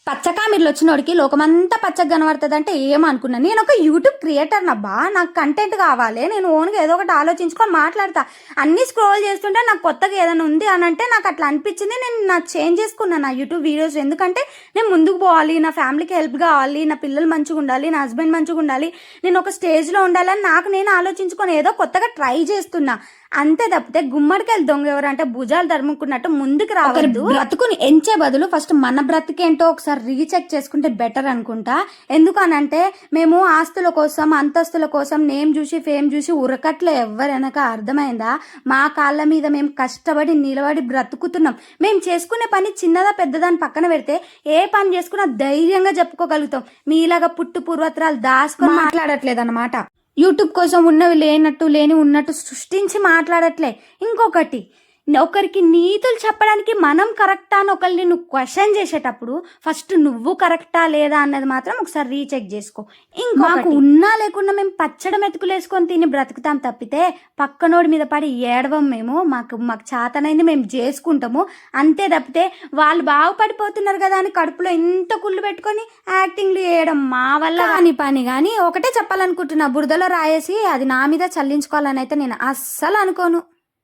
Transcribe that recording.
పచ్చకామెర్లు వచ్చినోడికి లోకమంతా పచ్చగా కనబడుతుంది అంటే ఏమనుకున్నా. నేను ఒక యూట్యూబ్ క్రియేటర్ నబ్బా, నాకు కంటెంట్ కావాలి, నేను ఓన్గా ఏదో ఒకటి ఆలోచించుకొని మాట్లాడతా. అన్ని స్క్రోల్ చేస్తుంటే నాకు కొత్తగా ఏదైనా ఉంది అని అంటే నాకు అట్లా అనిపించింది. నేను నాకు చేంజ్ చేసుకున్నాను నా యూట్యూబ్ వీడియోస్. ఎందుకంటే నేను ముందుకు పోవాలి, నా ఫ్యామిలీకి హెల్ప్ కావాలి, నా పిల్లలు మంచిగా ఉండాలి, నా హస్బెండ్ మంచిగా ఉండాలి, నేను ఒక స్టేజ్లో ఉండాలని నాకు నేను ఆలోచించుకొని ఏదో కొత్తగా ట్రై చేస్తున్నా. అంతే తప్పితే గుమ్మడికాయలు దొంగ ఎవరు అంటే భుజాలు తరుముకున్నట్టు ముందుకు రావద్దు. బ్రతుకుని ఎంచే బదులు ఫస్ట్ మన బ్రతికేంటో ఒకసారి రీచెక్ చేసుకుంటే బెటర్ అనుకుంటా. ఎందుకనంటే మేము ఆస్తుల కోసం, అంతస్తుల కోసం, నేమ్ చూసి ఫేమ్ చూసి ఉరకట్లే ఎవరైనాక, అర్థమైందా? మా కాళ్ళ మీద మేము కష్టపడి నిలబడి బ్రతుకుతున్నాం. మేము చేసుకునే పని చిన్నదా పెద్దదాన్ని పక్కన పెడితే ఏ పని చేసుకున్నా ధైర్యంగా చెప్పుకోగలుగుతాం. మీలాగా పుట్టు పూర్వత్రాలు దాచుకొని మాట్లాడట్లేదు అనమాట. యూట్యూబ్ కోసం ఉన్నవి లేనట్టు, లేని ఉన్నట్టు సృష్టించి మాట్లాడట్లే. ఇంకొకటి, ఒకరికి నీతులు చెప్పడానికి మనం కరెక్టా అని ఒకరిని నువ్వు క్వశ్చన్ చేసేటప్పుడు ఫస్ట్ నువ్వు కరెక్టా లేదా అన్నది మాత్రం ఒకసారి రీచెక్ చేసుకో. మాకు ఉన్నా లేకుండా మేము పచ్చడి మెతుకులేసుకొని తిని బ్రతుకుతాం తప్పితే పక్కనోడి మీద పడి ఏడవం. మాకు చేతనైంది మేము చేసుకుంటాము అంతే తప్పితే వాళ్ళు బాగుపడిపోతున్నారు కదా అని కడుపులో ఇంత కుళ్ళు పెట్టుకొని యాక్టింగ్లు చేయడం మా వల్ల కాని పని. కానీ ఒకటే చెప్పాలనుకుంటున్నా, బురదలో రాయేసి అది నా మీద చల్లించుకోవాలని అయితే నేను అస్సలు అనుకోను.